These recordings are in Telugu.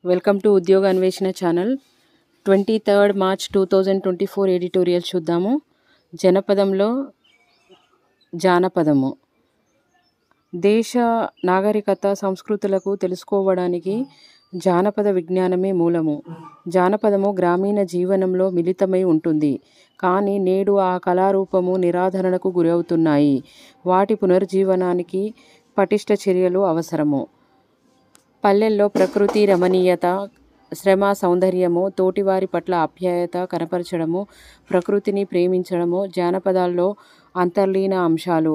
వెల్కమ్ టు ఉద్యోగ అన్వేషణ ఛానల్. 23 మార్చ్ 2024 ఎడిటోరియల్ చూద్దాము. జనపదంలో జానపదము. దేశ నాగరికత సంస్కృతులకు తెలుసుకోవడానికి జానపద విజ్ఞానమే మూలము. జానపదము గ్రామీణ జీవనంలో మిళితమై ఉంటుంది. కానీ నేడు ఆ కళారూపము నిరాధరణకు గురవుతున్నాయి. వాటి పునరుజ్జీవనానికి పటిష్ట చర్యలు అవసరము. పల్లెల్లో ప్రకృతి రమణీయత, శ్రమ సౌందర్యము, తోటివారి పట్ల ఆప్యాయత కనపరచడము, ప్రకృతిని ప్రేమించడము జానపదాల్లో అంతర్లీన అంశాలు.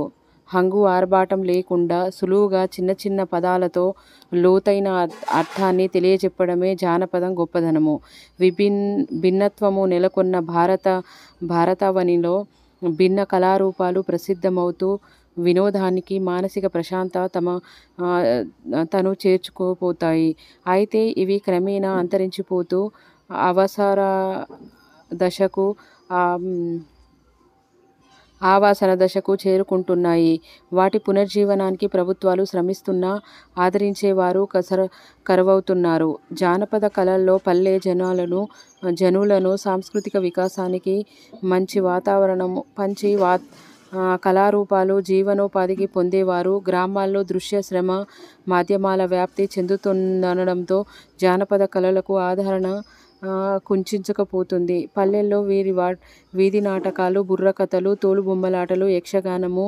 హంగు ఆర్భాటం లేకుండా సులువుగా చిన్న చిన్న పదాలతో లోతైన అర్థాన్ని తెలియచెప్పడమే జానపదం గొప్పదనము. భిన్నత్వము నెలకొన్న భారతావనిలో భిన్న కళారూపాలు ప్రసిద్ధమవుతూ వినోదానికి, మానసిక ప్రశాంతత తను చేర్చుకోపోతాయి. అయితే ఇవి క్రమేణా అంతరించిపోతూ ఆవాసన దశకు చేరుకుంటున్నాయి. వాటి పునర్జీవనానికి ప్రభుత్వాలు శ్రమిస్తున్నా ఆదరించేవారు కరువవుతున్నారు. జానపద కళల్లో పల్లె జనులను సాంస్కృతిక వికాసానికి మంచి వాతావరణం పంచి కళారూపాలు జీవనోపాధికి పొందేవారు. గ్రామాల్లో దృశ్య శ్రమ మాధ్యమాల వ్యాప్తి చెందుతుండడంతో జానపద కళలకు ఆదరణ కుంచించుకుపోతుంది. పల్లెల్లో వీధి నాటకాలు, బుర్రకథలు, తోలుబొమ్మలాటలు, యక్షగానము,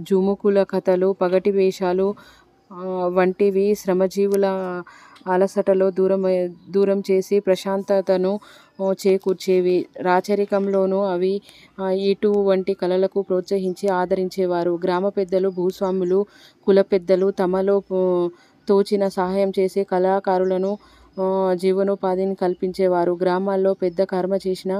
జుముకుల కథలు, పగటి వేషాలు వంటివి శ్రమజీవుల అలసటలో దూరం చేసి ప్రశాంతతను చేకూర్చేవి. రాచరికంలోనూ అవి ఇటువంటి కళలకు ప్రోత్సహించి ఆదరించేవారు. గ్రామ పెద్దలు, భూస్వాములు, కుల పెద్దలు తమలో తోచిన సహాయం చేసి కళాకారులను జీవనోపాధిని కల్పించేవారు. గ్రామాల్లో పెద్ద కర్మ చేసిన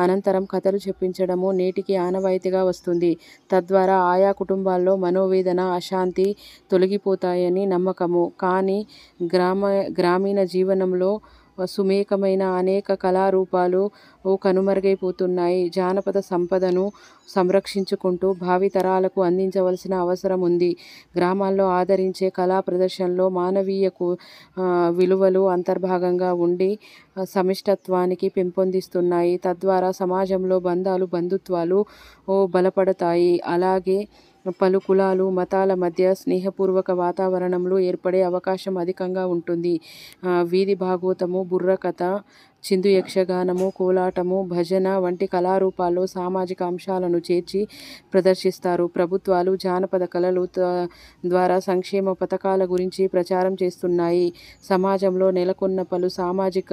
అనంతరం కథలు చెప్పించడము నేటికి ఆనవాయితీగా వస్తుంది. తద్వారా ఆయా కుటుంబాల్లో మనోవేదన, అశాంతి తొలగిపోతాయని నమ్మకము. కానీ గ్రామీణ జీవనంలో సుమేకమైన అనేక కళారూపాలు కనుమరుగైపోతున్నాయి. జానపద సంపదను సంరక్షించుకుంటూ భావితరాలకు అందించవలసిన అవసరం ఉంది. గ్రామాల్లో ఆదరించే కళా ప్రదర్శనలో మానవీయ విలువలు అంతర్భాగంగా ఉండి సమిష్టత్వానికి పెంపొందిస్తున్నాయి. తద్వారా సమాజంలో బంధుత్వాలు బలపడతాయి. అలాగే పలు కులాలు, మతాల మధ్య స్నేహపూర్వక వాతావరణంలో ఏర్పడే అవకాశం అధికంగా ఉంటుంది. వీధి భాగవతము, బుర్రకథ, చిందు యక్షగానము, కోలాటము, భజన వంటి కళారూపాల్లో సామాజిక అంశాలను చేర్చి ప్రదర్శిస్తారు. ప్రభుత్వాలు జానపద కళలు ద్వారా సంక్షేమ పథకాల గురించి ప్రచారం చేస్తున్నాయి. సమాజంలో నెలకొన్న పలు సామాజిక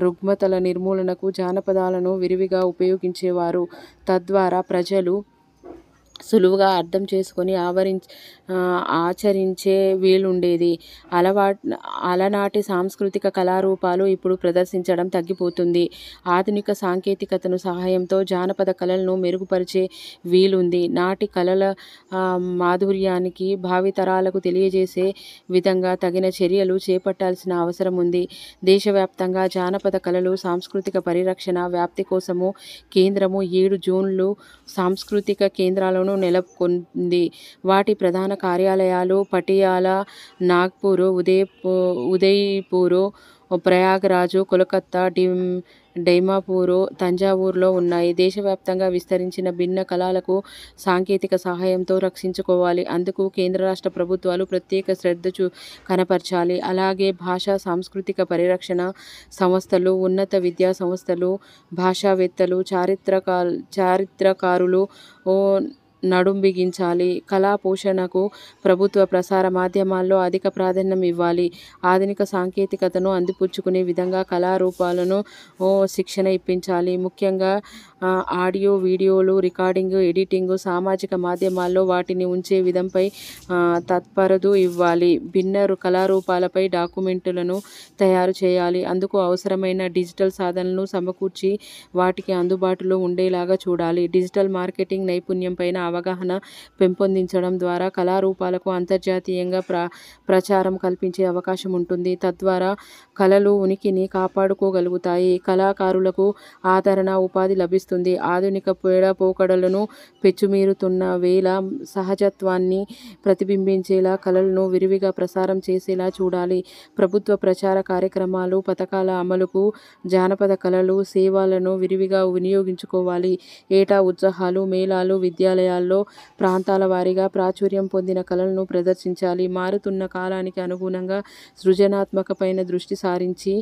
రుగ్మతల నిర్మూలనకు జానపదాలను విరివిగా ఉపయోగించేవారు. తద్వారా ప్రజలు సులువుగా అర్థం చేసుకొని ఆచరించే వీలుండేది. అలనాటి సాంస్కృతిక కళారూపాలు ఇప్పుడు ప్రదర్శించడం తగ్గిపోతుంది. ఆధునిక సాంకేతికతను సహాయంతో జానపద కళలను మెరుగుపరిచే వీలుంది. నాటి కళల మాధుర్యానికి భావితరాలకు తెలియజేసే విధంగా తగిన చర్యలు చేపట్టాల్సిన అవసరం ఉంది. దేశవ్యాప్తంగా జానపద కళలు, సాంస్కృతిక పరిరక్షణ, వ్యాప్తి కోసము కేంద్రము 7 జోన్లు సాంస్కృతిక కేంద్రాలను నెలకొంది. వాటి ప్రధాన కార్యాలయాలు పటియాలా, నాగ్పూర్, ఉదయ్పూర్, ప్రయాగరాజ్, కోల్కతా, డైమాపూర్, తంజావూరులో ఉన్నాయి. దేశవ్యాప్తంగా విస్తరించిన భిన్న కళలకు సాంకేతిక సహాయంతో రక్షించుకోవాలి. అందుకు కేంద్ర రాష్ట్ర ప్రభుత్వాలు ప్రత్యేక శ్రద్ధ కనపరచాలి. అలాగే భాషా సాంస్కృతిక పరిరక్షణ సంస్థలు, ఉన్నత విద్యా సంస్థలు, భాషావేత్తలు, చారిత్రకారులు నడుం బిగించాలి. కళా పోషణకు ప్రభుత్వ ప్రసార మాధ్యమాల్లో అధిక ప్రాధాన్యం ఇవ్వాలి. ఆధునిక సాంకేతికతను అందిపుచ్చుకునే విధంగా కళారూపాలను శిక్షణ ఇప్పించాలి. ముఖ్యంగా ఆడియో, వీడియోలు రికార్డింగ్, ఎడిటింగ్, సామాజిక మాధ్యమాల్లో వాటిని ఉంచే విధంపై తత్పరత ఇవ్వాలి. భిన్న కళారూపాలపై డాక్యుమెంటరీలను తయారు చేయాలి. అందుకు అవసరమైన డిజిటల్ సాధనలను సమకూర్చి వాటికి అందుబాటులో ఉండేలాగా చూడాలి. డిజిటల్ మార్కెటింగ్ నైపుణ్యంపైన అవగాహన పెంపొందించడం ద్వారా కళారూపాలకు అంతర్జాతీయంగా ప్రచారం కల్పించే అవకాశం ఉంటుంది. తద్వారా కళలు ఉనికిని కాపాడుకోగలుగుతాయి. కళాకారులకు ఆదరణ, ఉపాధి లభిస్తుంది. కనిపిస్తుంది. ఆధునిక పోకడలను పెచ్చుమీరుతున్న వేళ సహజత్వాన్ని ప్రతిబింబించేలా కళలను విరివిగా ప్రసారం చేసేలా చూడాలి. ప్రభుత్వ ప్రచార కార్యక్రమాలు, పథకాల అమలుకు జానపద కళలు, సేవలను విరివిగా వినియోగించుకోవాలి. ఏటా ఉత్సవాలు, మేళాలు, విద్యాలయాల్లో ప్రాంతాల వారీగా ప్రాచుర్యం పొందిన కళలను ప్రదర్శించాలి. మారుతున్న కాలానికి అనుగుణంగా సృజనాత్మకపైన దృష్టి సారించి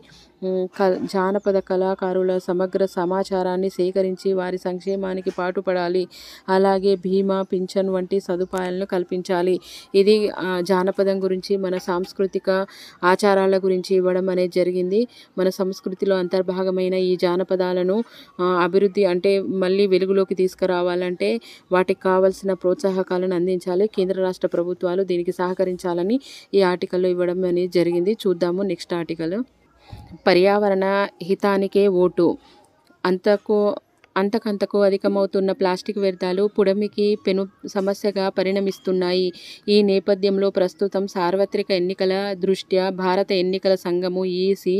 జానపద కళాకారుల సమగ్ర సమాచారాన్ని సేకరించి వారి సంక్షేమానికి పాటుపడాలి. అలాగే బీమా, పింఛన్ వంటి సదుపాయాలను కల్పించాలి. ఇది జానపదం గురించి, మన సాంస్కృతిక ఆచారాల గురించి ఇవ్వడం అనేది జరిగింది. మన సంస్కృతిలో అంతర్భాగమైన ఈ జానపదాలను అభివృద్ధి అంటే మళ్ళీ వెలుగులోకి తీసుకురావాలంటే వాటికి కావాల్సిన ప్రోత్సాహకాలను అందించాలి. కేంద్ర రాష్ట్ర ప్రభుత్వాలు దీనికి సహకరించాలని ఈ ఆర్టికల్లో ఇవ్వడం అనేది జరిగింది. చూద్దాము నెక్స్ట్ ఆర్టికల్. పర్యావరణ హితానికే ఓటు. అంతకంతకు అధికమవుతున్న ప్లాస్టిక్ వ్యర్థాలు పుడమికి పెను సమస్యగా పరిణమిస్తున్నాయి. ఈ నేపథ్యంలో ప్రస్తుతం సార్వత్రిక ఎన్నికల దృష్ట్యా భారత ఎన్నికల సంఘము ఈసీ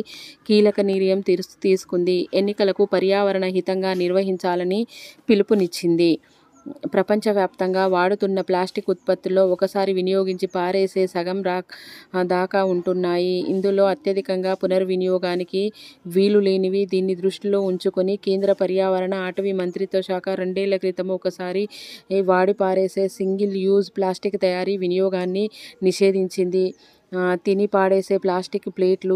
కీలక నిర్ణయం తీసుకుంది. ఎన్నికలకు పర్యావరణ హితంగా నిర్వహించాలని పిలుపునిచ్చింది. ప్రపంచవ్యాప్తంగా వాడుతున్న ప్లాస్టిక్ ఉత్పత్తుల్లో ఒకసారి వినియోగించి పారేసే సగం దాకా ఉంటున్నాయి. ఇందులో అత్యధికంగా పునర్వినియోగానికి వీలు లేనివి. దీన్ని దృష్టిలో ఉంచుకొని కేంద్ర పర్యావరణ, అటవీ మంత్రిత్వ శాఖ 2 ఏళ్ల క్రితం ఒకసారి వాడి పారేసే సింగిల్ యూజ్ ప్లాస్టిక్ తయారీ, వినియోగాన్ని నిషేధించింది. తిని పాడేసే ప్లాస్టిక్ ప్లేట్లు,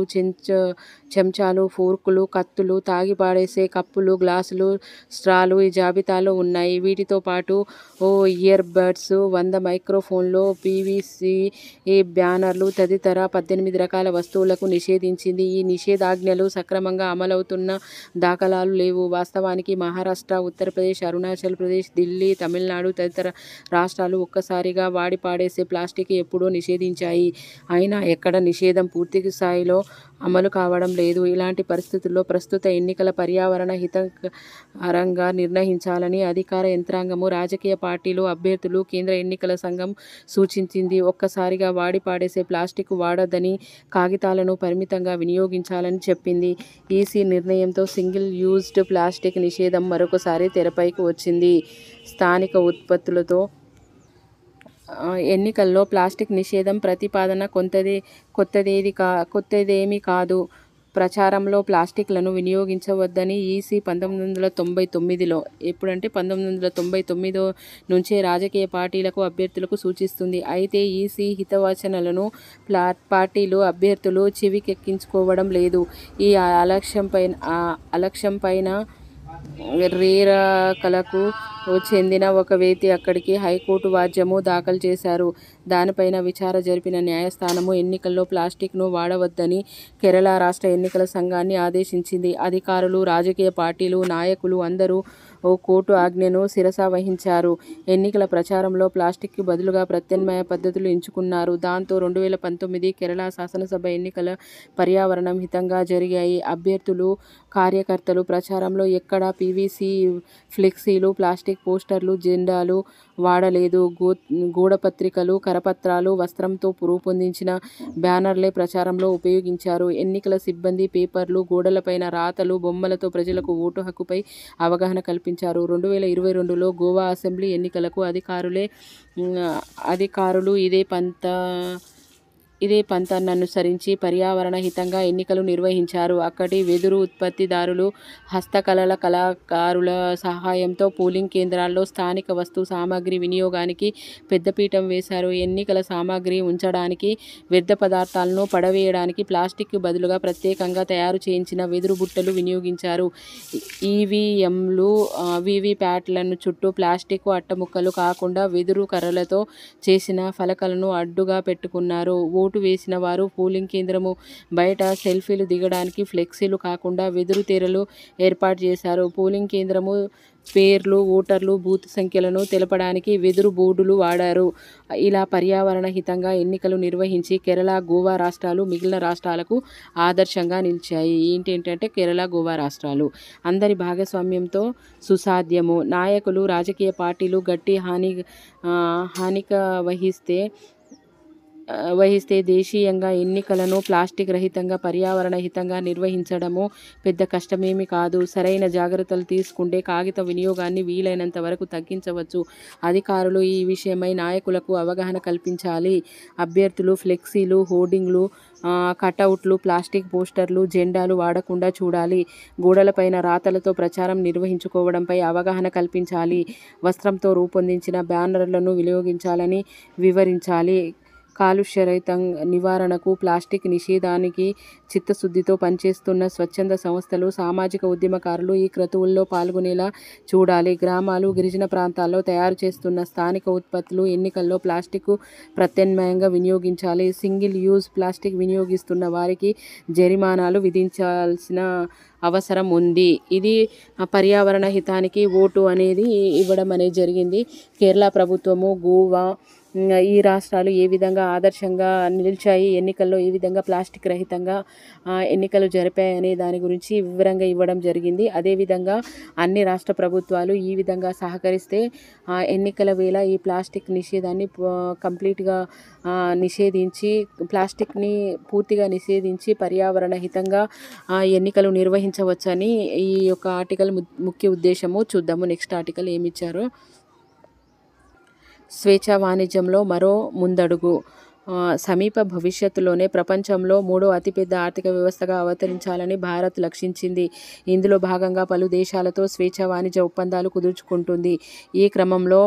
చెంచాలు, ఫోర్కులు, కత్తులు, తాగి పాడేసే కప్పులు, గ్లాసులు, స్ట్రాలు ఈ జాబితాలో ఉన్నాయి. వీటితో పాటు ఇయర్ బడ్స్, 100 మైక్రోఫోన్లు, పీవీసీ బ్యానర్లు తదితర 18 రకాల వస్తువులకు నిషేధించింది. ఈ నిషేధాజ్ఞలు సక్రమంగా అమలవుతున్న దాఖలాలు లేవు. వాస్తవానికి మహారాష్ట్ర, ఉత్తరప్రదేశ్, అరుణాచల్ ప్రదేశ్, ఢిల్లీ, తమిళనాడు తదితర రాష్ట్రాలు ఒక్కసారిగా వాడి పాడేసే ప్లాస్టిక్ ఎప్పుడో నిషేధించాయి. అయినా ఎక్కడ నిషేధం పూర్తి స్థాయిలో అమలు కావడం లేదు. ఇలాంటి పరిస్థితుల్లో ప్రస్తుత ఎన్నికల పర్యావరణ హితకరంగా నిర్వహించాలని అధికార యంత్రాంగము, రాజకీయ పార్టీలు, అభ్యర్థులు, కేంద్ర ఎన్నికల సంఘం సూచించింది. ఒక్కసారిగా వాడి పాడేసే ప్లాస్టిక్ వాడొద్దని, కాగితాలను పరిమితంగా వినియోగించాలని చెప్పింది. ఈసీ నిర్ణయంతో సింగిల్ యూజ్డ్ ప్లాస్టిక్ నిషేధం మరొకసారి తెరపైకి వచ్చింది. స్థానిక ఉత్పత్తులతో ఎన్నికల్లో ప్లాస్టిక్ నిషేధం ప్రతిపాదన కొత్తదేమీ కాదు. ప్రచారంలో ప్లాస్టిక్లను వినియోగించవద్దని ఈసీ 1999లో ఎప్పుడంటే 1999 నుంచే రాజకీయ పార్టీలకు, అభ్యర్థులకు సూచిస్తుంది. అయితే ఈసీ హితవచనాలను పార్టీలు, అభ్యర్థులు చెవికెక్కించుకోవడం లేదు. ఈ అలక్ష్యంపైన రేరకలకు చెందిన ఒక వ్యక్తి అక్కడికి హైకోర్టు వ్యాజ్యము దాఖలు చేశారు. దానిపైన విచారణ జరిపిన న్యాయస్థానము ఎన్నికల్లో ప్లాస్టిక్ను వాడవద్దని కేరళ రాష్ట్ర ఎన్నికల సంఘాన్ని ఆదేశించింది. అధికారులు, రాజకీయ పార్టీలు, నాయకులు అందరూ కోర్టు ఆజ్ఞను శిరస వహించారు. ఎన్నికల ప్రచారంలో ప్లాస్టిక్కి బదులుగా ప్రత్యామ్నాయ పద్ధతులు ఎంచుకున్నారు. దాంతో 2019 కేరళ శాసనసభ ఎన్నికల పర్యావరణం హితంగా జరిగాయి. అభ్యర్థులు, కార్యకర్తలు ప్రచారంలో ఎక్కడా పీవీసీ ఫ్లెక్సీలు, ప్లాస్టిక్ పోస్టర్లు, జెండాలు వాడలేదు. గోడపత్రికలు, కరపత్రాలు, వస్త్రంతో రూపొందించిన బ్యానర్లే ప్రచారంలో ఉపయోగించారు. ఎన్నికల సిబ్బంది పేపర్లు, గోడలపైన రాతలు, బొమ్మలతో ప్రజలకు ఓటు హక్కుపై అవగాహన కల్పించారు. 2022లో గోవా అసెంబ్లీ ఎన్నికలకు అధికారులు ఇదే పంథాను అనుసరించి పర్యావరణ హితంగా ఎన్నికలు నిర్వహించారు. అక్కడి వెదురు ఉత్పత్తిదారులు, హస్తకళల కళాకారుల సహాయంతో పోలింగ్ కేంద్రాల్లో స్థానిక వస్తు సామాగ్రి వినియోగానికి పెద్దపీట వేశారు. ఎన్నికల సామాగ్రి ఉంచడానికి, వ్యర్థ పదార్థాలను పడవేయడానికి ప్లాస్టిక్ బదులుగా ప్రత్యేకంగా తయారు చేయించిన వెదురు బుట్టలు వినియోగించారు. ఈవీఎంలు, వీవీప్యాట్లను చుట్టూ ప్లాస్టిక్ అట్టముక్కలు కాకుండా వెదురు కర్రలతో చేసిన ఫలకాలను అడ్డుగా పెట్టుకున్నారు. ఓటు వేసిన వారు పోలింగ్ కేంద్రము బయట సెల్ఫీలు దిగడానికి ఫ్లెక్సీలు కాకుండా వెదురు తెరలు ఏర్పాటు చేశారు. పోలింగ్ కేంద్రము పేర్లు, ఓటర్లు బూత్ సంఖ్యలను తెలపడానికి వెదురు బోర్డులు వాడారు. ఇలా పర్యావరణ హితంగా ఎన్నికలు నిర్వహించి కేరళ, గోవా రాష్ట్రాలు మిగిలిన రాష్ట్రాలకు ఆదర్శంగా నిలిచాయి. ఏంటంటే కేరళ, గోవా రాష్ట్రాలు అందరి భాగస్వామ్యంతో సుసాధ్యము. నాయకులు, రాజకీయ పార్టీలు గట్టి హానిక వహిస్తే వహిస్తే దేశీయంగా ఎన్నికలను ప్లాస్టిక్ రహితంగా, పర్యావరణ హితంగా నిర్వహించడము పెద్ద కష్టమేమీ కాదు. సరైన జాగ్రత్తలు తీసుకుంటే కాగిత వినియోగాన్ని వీలైనంత వరకు తగ్గించవచ్చు. అధికారులు ఈ విషయమై నాయకులకు అవగాహన కల్పించాలి. అభ్యర్థులు ఫ్లెక్సీలు, హోర్డింగ్లు, కటౌట్లు, ప్లాస్టిక్ పోస్టర్లు, జెండాలు వాడకుండా చూడాలి. గోడలపైన రాతలతో ప్రచారం నిర్వహించుకోవడంపై అవగాహన కల్పించాలి. వస్త్రంతో రూపొందించిన బ్యానర్లను వినియోగించాలని వివరించాలి. కాలుష్యరహిత నివారణకు, ప్లాస్టిక్ నిషేధానికి చిత్తశుద్ధితో పనిచేస్తున్న స్వచ్ఛంద సంస్థలు, సామాజిక ఉద్యమకారులు ఈ క్రతువుల్లో పాల్గొనేలా చూడాలి. గ్రామాలు, గిరిజన ప్రాంతాల్లో తయారు చేస్తున్న స్థానిక ఉత్పత్తులు ఎన్నికల్లో ప్లాస్టిక్ ప్రత్యామ్నాయంగా వినియోగించాలి. సింగిల్ యూజ్ ప్లాస్టిక్ వినియోగిస్తున్న వారికి జరిమానాలు విధించాల్సిన అవసరం ఉంది. ఇది పర్యావరణ హితానికి ఓటు అనేది ఇవ్వడం అనేది జరిగింది. కేరళ ప్రభుత్వము, గోవా, ఈ రాష్ట్రాలు ఏ విధంగా ఆదర్శంగా నిలిచాయి, ఎన్నికల్లో ఏ విధంగా ప్లాస్టిక్ రహితంగా ఎన్నికలు జరిపాయి అనే దాని గురించి వివరంగా ఇవ్వడం జరిగింది. అదేవిధంగా అన్ని రాష్ట్ర ప్రభుత్వాలు ఈ విధంగా సహకరిస్తే ఎన్నికల వేళ ఈ ప్లాస్టిక్ నిషేధాన్ని కంప్లీట్గా నిషేధించి, ప్లాస్టిక్ని పూర్తిగా నిషేధించి పర్యావరణ హితంగా ఎన్నికలు నిర్వహించవచ్చని ఈ యొక్క ఆర్టికల్ ముఖ్య ఉద్దేశము. చూద్దాము నెక్స్ట్ ఆర్టికల్ ఏమిచ్చారో. స్వేచ్ఛా వాణిజ్యంలో మరో ముందడుగు. సమీప భవిష్యత్తులోనే ప్రపంచంలో 3వ అతిపెద్ద ఆర్థిక వ్యవస్థగా అవతరించాలని భారత్ లక్షించింది. ఇందులో భాగంగా పలు దేశాలతో స్వేచ్ఛా వాణిజ్య ఒప్పందాలు కుదుర్చుకుంటుంది. ఈ క్రమంలో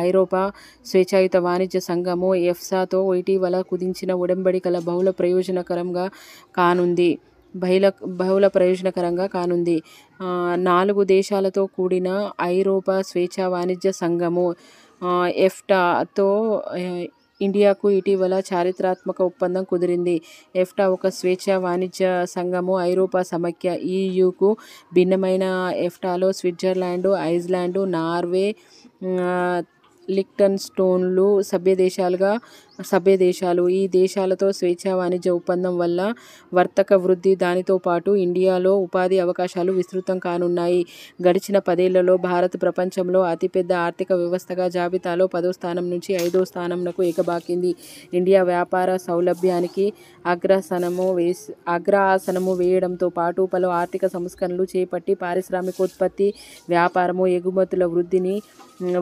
ఐరోపా స్వేచ్ఛాయుత వాణిజ్య సంఘము ఎఫ్సాతో ఇటీవల కుదించిన ఉడంబడికల బహుళ ప్రయోజనకరంగా కానుంది. 4 దేశాలతో కూడిన ఐరోపా స్వేచ్ఛా వాణిజ్య సంఘము ఎఫ్టాతో ఇండియాకు ఇటీవల చారిత్రాత్మక ఒప్పందం కుదిరింది. ఎఫ్టా ఒక స్వేచ్ఛా వాణిజ్య సంఘము. ఐరోపా సమైక్య ఈయూకు భిన్నమైన ఎఫ్టాలో స్విట్జర్లాండ్, ఐస్లాండ్, నార్వే, లిక్టెన్స్టైన్లు సభ్యదేశాలు. ఈ దేశాలతో స్వేచ్ఛా వాణిజ్య ఒప్పందం వల్ల వర్తక వృద్ధి, దానితో పాటు ఇండియాలో ఉపాధి అవకాశాలు విస్తృతం కానున్నాయి. గడిచిన 10 ఏళ్లలో భారత్ ప్రపంచంలో అతిపెద్ద ఆర్థిక వ్యవస్థగా జాబితాలో 10వ స్థానం నుంచి 5వ స్థానంకు ఎగబాకింది. ఇండియా వ్యాపార సౌలభ్యానికి అగ్రఆసనము వేయడంతో పాటు పలు ఆర్థిక సంస్కరణలు చేపట్టి పారిశ్రామికోత్పత్తి, వ్యాపారము, ఎగుమతుల వృద్ధిని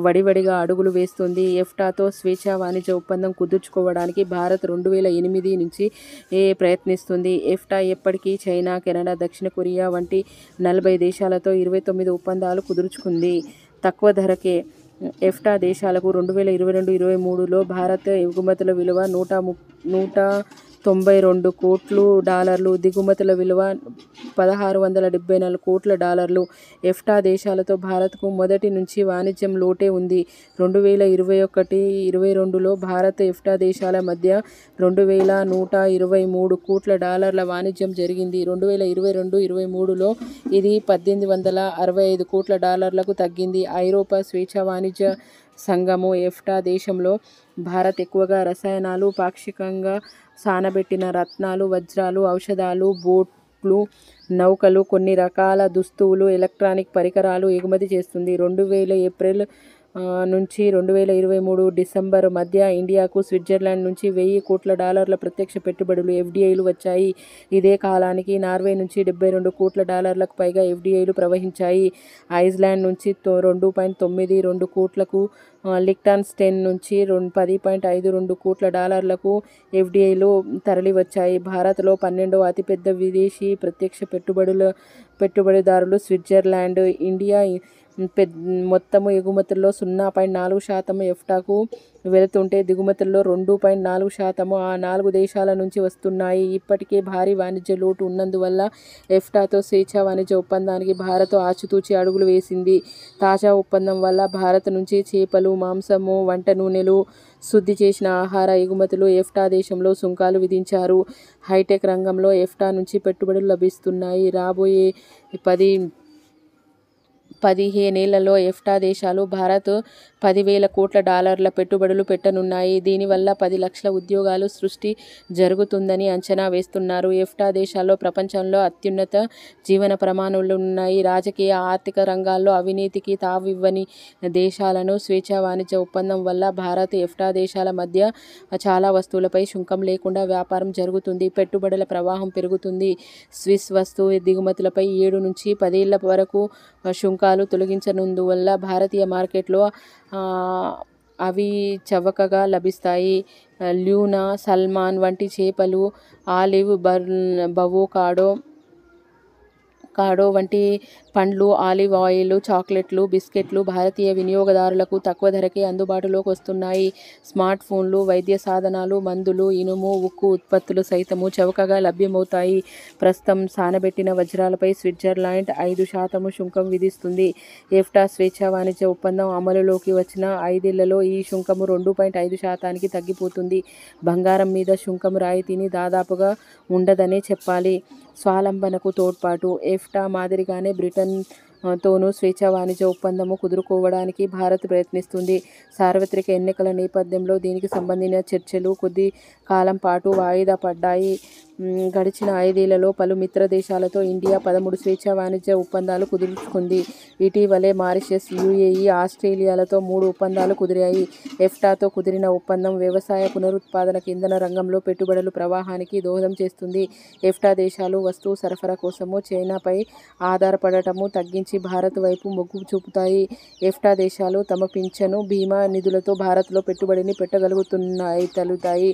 వడివడిగా అడుగులు వేస్తుంది. ఎఫ్టాతో స్వేచ్ఛా వాణిజ్య ఒప్పందం కుదుర్చుకోవడానికి భారత్ 2008 నుంచి ప్రయత్నిస్తుంది. ఎఫ్టా ఇప్పటికీ చైనా, కెనడా, దక్షిణ కొరియా వంటి 40 దేశాలతో 29 ఒప్పందాలు కుదుర్చుకుంది. తక్కువ ధరకే ఎఫ్టా దేశాలకు 2022-23లో భారత్ ఎగుమతుల విలువ $192 కోట్లు, దిగుమతుల విలువ $1,674 కోట్లు. ఎఫ్టా దేశాలతో భారత్కు మొదటి నుంచి వాణిజ్యం లోటే ఉంది. 2021-22లో భారత్ ఎఫ్టా దేశాల మధ్య $2,123 కోట్ల వాణిజ్యం జరిగింది. 2022-23లో ఇది $1,865 కోట్లకు తగ్గింది. ఐరోపా స్వేచ్ఛా వాణిజ్య సంఘము ఎఫ్టా దేశంలో భారత్ ఎక్కువగా రసాయనాలు, పాక్షికంగా సానబెట్టిన రత్నాలు, వజ్రాలు, ఔషధాలు, బోట్లు, నౌకలు, కొన్ని రకాల దుస్తువులు, ఎలక్ట్రానిక్ పరికరాలు ఎగుమతి చేస్తుంది. 2000 ఏప్రిల్ నుంచి 2023 డిసెంబర్ మధ్య ఇండియాకు స్విట్జర్లాండ్ నుంచి $1,000 కోట్ల ప్రత్యక్ష పెట్టుబడులు ఎఫ్డిఐలు వచ్చాయి. ఇదే కాలానికి నార్వే నుంచి $72 కోట్లకు పైగా ఎఫ్డిఐలు ప్రవహించాయి. ఐస్లాండ్ నుంచి $2.92 కోట్లకు, లిక్టెన్స్టైన్ నుంచి $10.52 కోట్లకు ఎఫ్డిఐలు తరలివచ్చాయి. భారత్లో 12వ అతిపెద్ద విదేశీ ప్రత్యక్ష పెట్టుబడిదారులు స్విట్జర్లాండ్. ఇండియా మొత్తము ఎగుమతుల్లో 0.4% ఎఫ్టాకు వెళుతుంటే దిగుమతుల్లో 2.4% ఆ 4 దేశాల నుంచి వస్తున్నాయి. ఇప్పటికే భారీ వాణిజ్య లోటు ఉన్నందువల్ల ఎఫ్టాతో స్వేచ్ఛా వాణిజ్య ఒప్పందానికి భారత్ ఆచితూచి అడుగులు వేసింది. తాజా ఒప్పందం వల్ల భారత్ నుంచి చేపలు, మాంసము, వంట నూనెలు, శుద్ధి చేసిన ఆహార ఎగుమతులు ఎఫ్టా దేశంలో సుంకాలు విధించారు. హైటెక్ రంగంలో ఎఫ్టా నుంచి పెట్టుబడులు లభిస్తున్నాయి. రాబోయే 15 ఏళ్లలో ఎఫ్టా దేశాలు భారత్ 10,000 కోట్ల డాలర్ల పెట్టుబడులు పెట్టనున్నాయి. దీనివల్ల 10 లక్షల ఉద్యోగాలు సృష్టి జరుగుతుందని అంచనా వేస్తున్నారు. ఎఫ్టా దేశాల్లో ప్రపంచంలో అత్యున్నత జీవన ప్రమాణాలున్నాయి. రాజకీయ, ఆర్థిక రంగాల్లో అవినీతికి తావివ్వని దేశాలను స్వేచ్ఛా వాణిజ్య ఒప్పందం వల్ల భారత్, ఎఫ్టా దేశాల మధ్య చాలా వస్తువులపై సుంకం లేకుండా వ్యాపారం జరుగుతుంది. పెట్టుబడుల ప్రవాహం పెరుగుతుంది. స్విస్ వస్తు దిగుమతులపై 7 నుంచి 10 ఏళ్ల వరకు సుంకాలు తొలగించనున్నందువల్ల భారతీయ మార్కెట్లో అవి చవకగా లభిస్తాయి. ల్యూనా, సల్మాన్ వంటి చేపలు, ఆలివ్, కాడో వంటి పండ్లు, ఆలివ్ ఆయిల్, చాక్లెట్లు, బిస్కెట్లు భారతీయ వినియోగదారులకు తక్కువ ధరకే అందుబాటులోకి వస్తున్నాయి. స్మార్ట్ ఫోన్లు, వైద్య సాధనాలు, మందులు, ఇనుము, ఉక్కు ఉత్పత్తులు సైతము చవకగా లభ్యమవుతాయి. ప్రస్తుతం సానబెట్టిన వజ్రాలపై స్విట్జర్లాండ్ 5% సుంకం విధిస్తుంది. ఎఫ్టా స్వేచ్ఛా వాణిజ్య ఒప్పందం అమలులోకి వచ్చిన 5 ఏళ్లలో ఈ సుంకము 2.5% తగ్గిపోతుంది. బంగారం మీద సుంకం రాయితీని దాదాపుగా ఉండదనే చెప్పాలి. స్వావలంబనకు తోడ్పాటు ఎఫ్టా మాదిరిగానే బ్రిటన్తోనూ స్వేచ్ఛా వాణిజ్య ఒప్పందము కుదుర్చుకోవడానికి భారత్ ప్రయత్నిస్తుంది. సార్వత్రిక ఎన్నికల నేపథ్యంలో దీనికి సంబంధించిన చర్చలు కొద్ది కాలం పాటు వాయిదా పడ్డాయి. గడిచిన 5 ఏళ్లలో పలు మిత్ర దేశాలతో ఇండియా 13 స్వేచ్ఛా వాణిజ్య ఒప్పందాలు కుదుర్చుకుంది. ఇటీవలే మారిషస్, యుఏఈ, ఆస్ట్రేలియాలతో 3 ఒప్పందాలు కుదిరాయి. ఎఫ్టాతో కుదిరిన ఒప్పందం వ్యవసాయ, పునరుత్పాదక ఇంధన రంగంలో పెట్టుబడుల ప్రవాహానికి దోహదం చేస్తుంది. ఎఫ్టా దేశాలు వస్తు సరఫరా కోసము చైనాపై ఆధారపడటము తగ్గించి భారత్ వైపు మొగ్గు చూపుతాయి. ఎఫ్టా దేశాలు తమ పింఛను బీమా నిధులతో భారత్లో పెట్టుబడిని పెట్టగలుగుతాయి.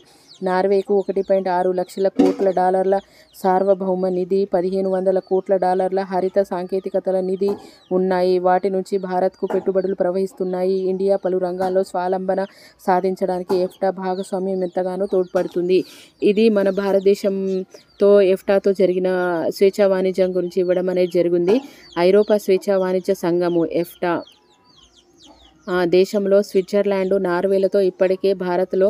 నార్వేకు 1.6 లక్షల కోట్ల డాలర్ల సార్వభౌమ నిధి, 1,500 కోట్ల డాలర్ల హరిత సాంకేతికతల నిధి ఉన్నాయి. వాటి నుంచి భారత్కు పెట్టుబడులు ప్రవహిస్తున్నాయి. ఇండియా పలు రంగాల్లో స్వావలంబన సాధించడానికి ఎఫ్టా భాగస్వామ్యం ఎంతగానో తోడ్పడుతుంది. ఇది మన భారతదేశంతో ఎఫ్టాతో జరిగిన స్వేచ్ఛా వాణిజ్యం గురించి ఇవ్వడం అనేది జరిగింది. ఐరోపా స్వేచ్ఛా వాణిజ్య సంఘము ఎఫ్టా దేశంలో స్విట్జర్లాండ్, నార్వేలతో ఇప్పటికే భారత్లో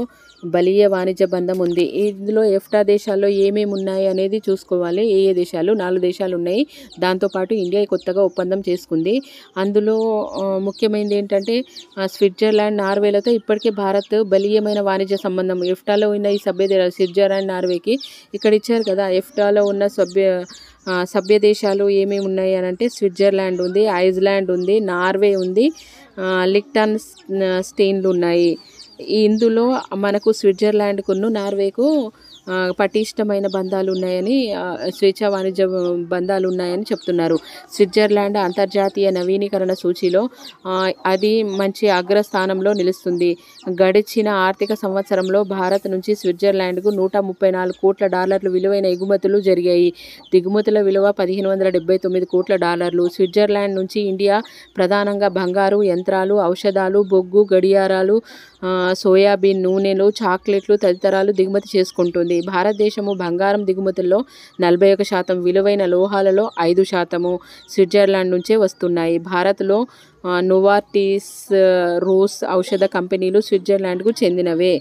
బలీయ వాణిజ్య బంధం ఉంది. ఇందులో ఎఫ్టా దేశాల్లో ఏమేమి ఉన్నాయి అనేది చూసుకోవాలి. ఏ దేశాలు? 4 దేశాలు ఉన్నాయి. దాంతోపాటు ఇండియా కొత్తగా ఒప్పందం చేసుకుంది. అందులో ముఖ్యమైనది ఏంటంటే స్విట్జర్లాండ్, నార్వేలతో ఇప్పటికే భారత్ బలీయమైన వాణిజ్య సంబంధం. ఎఫ్టాలో ఉన్న ఈ స్విట్జర్లాండ్, నార్వేకి ఇక్కడ ఇచ్చారు కదా. ఎఫ్టాలో ఉన్న సభ్య దేశాలు ఏమేమి ఉన్నాయి అని అంటే స్విట్జర్లాండ్ ఉంది, ఐస్లాండ్ ఉంది, నార్వే ఉంది, లిక్టన్ స్టెయిన్లు ఉన్నాయి. ఇందులో మనకు స్విట్జర్లాండ్కును నార్వేకు పటిష్టమైన బంధాలు ఉన్నాయని, స్వేచ్ఛా వాణిజ్య బంధాలు ఉన్నాయని చెప్తున్నారు. స్విట్జర్లాండ్ అంతర్జాతీయ నవీకరణ సూచీలో అది మంచి అగ్రస్థానంలో నిలుస్తుంది. గడిచిన ఆర్థిక సంవత్సరంలో భారత్ నుంచి స్విట్జర్లాండ్కు 134 కోట్ల డాలర్లు విలువైన ఎగుమతులు జరిగాయి. దిగుమతుల విలువ 1,579 కోట్ల డాలర్లు. స్విట్జర్లాండ్ నుంచి ఇండియా ప్రధానంగా బంగారు, యంత్రాలు, ఔషధాలు, బొగ్గు, గడియారాలు, సోయాబీన్ నూనెలు, చాక్లెట్లు తదితరాలు దిగుమతి చేసుకుంటుంది. భారతదేశము బంగారం దిగుమతుల్లో 41%, విలువైన లోహాలలో 5% స్విట్జర్లాండ్ నుంచే వస్తున్నాయి. భారత్లో నోవార్టిస్, రోస్ ఔషధ కంపెనీలు స్విట్జర్లాండ్కు చెందినవే.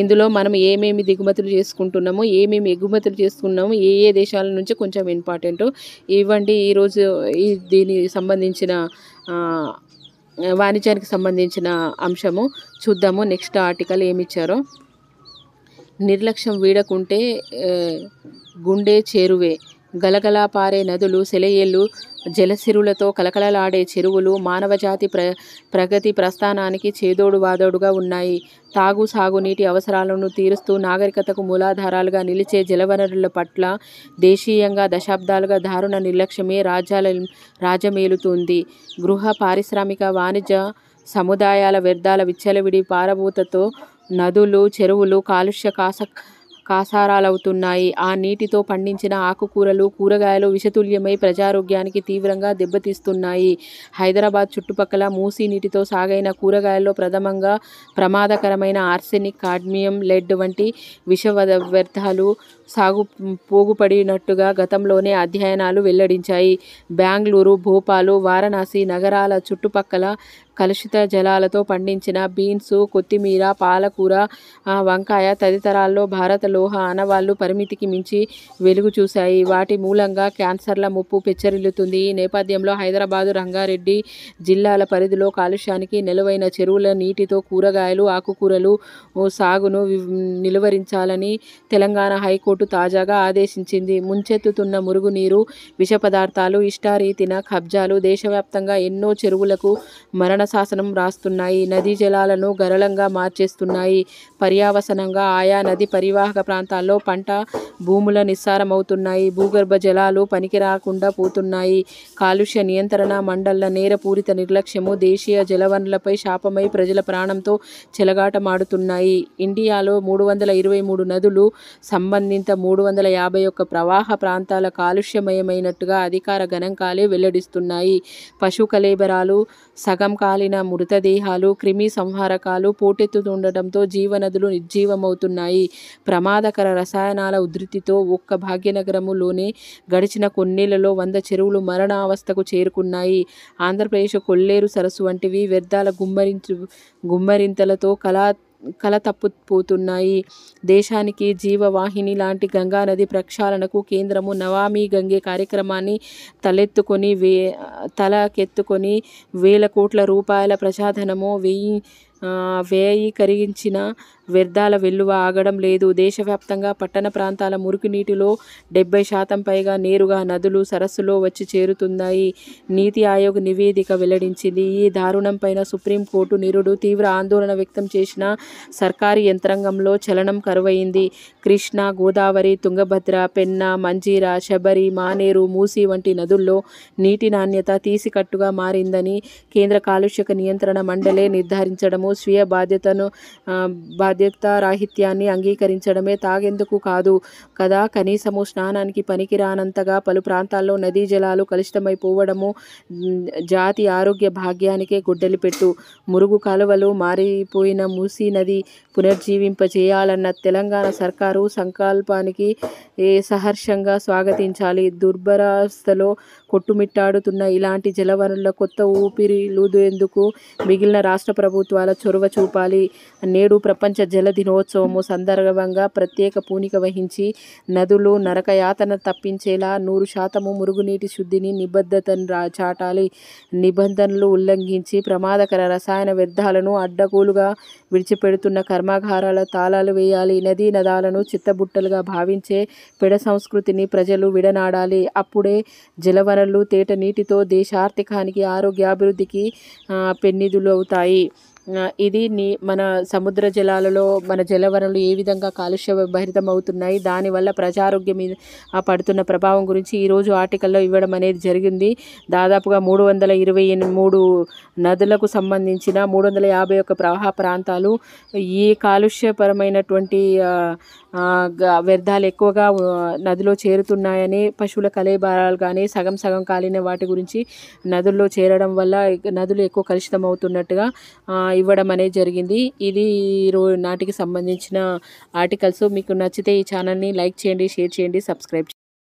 ఇందులో మనం ఏమేమి దిగుమతులు చేసుకుంటున్నామో, ఏమేమి ఎగుమతులు చేస్తున్నామో, ఏ దేశాల నుంచి కొంచెం ఇంపార్టెంట్ ఇవ్వండి. ఈరోజు దీనికి సంబంధించిన వాణిజ్యానికి సంబంధించిన అంశము చూద్దాము. నెక్స్ట్ ఆర్టికల్ ఏమిచ్చారో. నిర్లక్ష్యం వీడకుంటే గుండె చేరువే. గలగలా పారే నదులు, సెలయేళ్లు, జలసిరులతో కలకలలాడే చెరువులు మానవజాతి ప్రగతి ప్రస్థానానికి చేదోడు వాదోడుగా ఉన్నాయి. తాగు, సాగునీటి అవసరాలను తీరుస్తూ నాగరికతకు మూలాధారాలుగా నిలిచే జలవనరుల పట్ల దేశీయంగా దశాబ్దాలుగా దారుణ నిర్లక్ష్యమే రాజమేలుతుంది. గృహ, పారిశ్రామిక, వాణిజ్య సముదాయాల వ్యర్థాల విచ్చలవిడి పారబోతతో నదులు, చెరువులు కాలుష్య కాసారాలవుతున్నాయి. ఆ నీటితో పండించిన ఆకుకూరలు, కూరగాయలు విషతుల్యమై ప్రజారోగ్యానికి తీవ్రంగా దెబ్బతీస్తున్నాయి. హైదరాబాద్ చుట్టుపక్కల మూసీ నీటితో సాగైన కూరగాయల్లో ప్రమాదకరమైన ఆర్సెనిక్, కాడ్మియం, లెడ్ వంటి విష వ్యర్థాలు పోగుపడినట్టుగా గతంలోనే అధ్యయనాలు వెల్లడించాయి. బెంగళూరు, భోపాలు, వారణాసి నగరాల చుట్టుపక్కల కలుషిత జలాలతో పండించిన బీన్స్, కొత్తిమీర, పాలకూర, వంకాయ తదితరాల్లో భారత లోహ ఆనవాళ్లు పరిమితికి మించి వెలుగు చూశాయి. వాటి మూలంగా క్యాన్సర్ల ముప్పు పెచ్చరిల్లుతుంది. ఈ నేపథ్యంలో హైదరాబాదు, రంగారెడ్డి జిల్లాల పరిధిలో కాలుష్యానికి నెలవైన చెరువుల నీటితో కూరగాయలు, ఆకుకూరలు సాగును నిలువరించాలని తెలంగాణ హైకోర్టు తాజాగా ఆదేశించింది. ముంచెత్తుతున్న మురుగునీరు, విష పదార్థాలు, ఇష్టారీతిన కబ్జాలు దేశవ్యాప్తంగా ఎన్నో చెరువులకు మరణశాసనం రాస్తున్నాయి. నదీ జలాలను గరళంగా మార్చేస్తున్నాయి. పర్యవసానంగా ఆయా నదీ పరివాహక ప్రాంతాల్లో పంట భూముల నిస్సారమవుతున్నాయి. భూగర్భ జలాలు పనికిరాకుండా పోతున్నాయి. కాలుష్య నియంత్రణ మండళ్ల నేరపూరిత నిర్లక్ష్యము దేశీయ జలవనరులపై శాపమై ప్రజల ప్రాణంతో చెలగాటమాడుతున్నాయి. ఇండియాలో 323 నదులు, సంబంధిత 351 ప్రవాహ ప్రాంతాల కాలుష్యమయమైనట్టుగా అధికార గణాంకాలే వెల్లడిస్తున్నాయి. పశు కళేబరాలు, సగం కాలిన మృతదేహాలు, క్రిమి సంహారకాలు పోటెత్తుతుండటంతో జీవనదులు నిర్జీవమవుతున్నాయి. ప్రమాదకర రసాయనాల ఉధృతితో ఒక్క భాగ్యనగరంలోనే గడిచిన కొన్నేళ్లలో 100 చెరువులు మరణావస్థకు చేరుకున్నాయి. ఆంధ్రప్రదేశ్ కొల్లేరు సరస్సు వంటివి వ్యర్థాల గుమ్మరింతలతో కలతప్పిపోతున్నాయి. దేశానికి జీవవాహిని లాంటి గంగానది ప్రక్షాళనకు కేంద్రము నమామి గంగే కార్యక్రమాన్ని తలకెత్తుకొని వేల కోట్ల రూపాయల ప్రజాధనము వ్యయీకరించిన వ్యర్థాల వెల్లువ ఆగడం లేదు. దేశవ్యాప్తంగా పట్టణ ప్రాంతాల మురుగునీటిలో 70% పైగా నేరుగా నదులు, సరస్సులో వచ్చి చేరుతున్నాయి. నీతి ఆయోగ్ నివేదిక వెల్లడించింది. ఈ దారుణంపైన సుప్రీంకోర్టు నిరుడు తీవ్ర ఆందోళన వ్యక్తం చేసిన సర్కారీ యంత్రాంగంలో చలనం కరువైంది. కృష్ణా, గోదావరి, తుంగభద్ర, పెన్నా, మంజీరా, శబరి, మానేరు, మూసీ వంటి నదుల్లో నీటి నాణ్యత తీసికట్టుగా మారిందని కేంద్ర కాలుష్య నియంత్రణ మండలే నిర్ధారించడము, స్వీయ బాధ్యతారాహిత్యాన్ని అంగీకరించడమే తాగేందుకు కాదు కదా, కనీసము స్నానానికి పనికిరానంతగా పలు ప్రాంతాల్లో నదీ జలాలు కలుషితమైపోవడము జాతి ఆరోగ్య భాగ్యానికే గొడ్డలిపెట్టు. మురుగు కాలువలు మారిపోయిన మూసీ నది పునర్జీవింపజేయాలన్న తెలంగాణ సర్కారు సంకల్పానికి సహర్షంగా స్వాగతించాలి. దుర్భరావస్థలో కొట్టుమిట్టాడుతున్న ఇలాంటి జలవనరుల కొత్త ఊపిరులూదేందుకు మిగిలిన రాష్ట్ర ప్రభుత్వాల చొరవ చూపాలి. నేడు ప్రపంచ జల దినోత్సవము సందర్భంగా ప్రత్యేక పూనిక వహించి నదులు నరకయాతన తప్పించేలా 100% మురుగునీటి శుద్ధిని నిబద్ధతను చాటాలి. నిబంధనలు ఉల్లంఘించి ప్రమాదకర రసాయన వ్యర్థాలను అడ్డగోలుగా విడిచిపెడుతున్న కర్మాగారాల తాళాలు వేయాలి. నదీ నదాలను చిత్తబుట్టలుగా భావించే పెడ సంస్కృతిని ప్రజలు విడనాడాలి. అప్పుడే జలవనరులు తేట నీటితో దేశ ఆర్థికానికి, ఆరోగ్యాభివృద్ధికి పెన్నిధులవుతాయి. ఇది మన సముద్ర జలాలలో మన జలవనరులు ఏ విధంగా కాలుష్య భరితం అవుతున్నాయి, దానివల్ల ప్రజారోగ్యం మీద పడుతున్న ప్రభావం గురించి ఈరోజు ఆర్టికల్లో ఇవ్వడం అనేది జరిగింది. దాదాపుగా 323 నదులకు సంబంధించిన 351 ప్రవాహ ప్రాంతాలు ఈ కాలుష్యపరమైనటువంటి వ్యర్థాలు ఎక్కువగా నదిలో చేరుతున్నాయని, పశువుల కళేబరాలు కానీ సగం కాలిన వాటి గురించి నదుల్లో చేరడం వల్ల నదులు ఎక్కువ కలుషితం అవుతున్నట్టుగా ఇవ్వడం అనేది జరిగింది. ఇది నాటికి సంబంధించిన ఆర్టికల్స్. మీకు నచ్చితే ఈ ఛానల్ని లైక్ చేయండి, షేర్ చేయండి, సబ్స్క్రైబ్ చేయండి.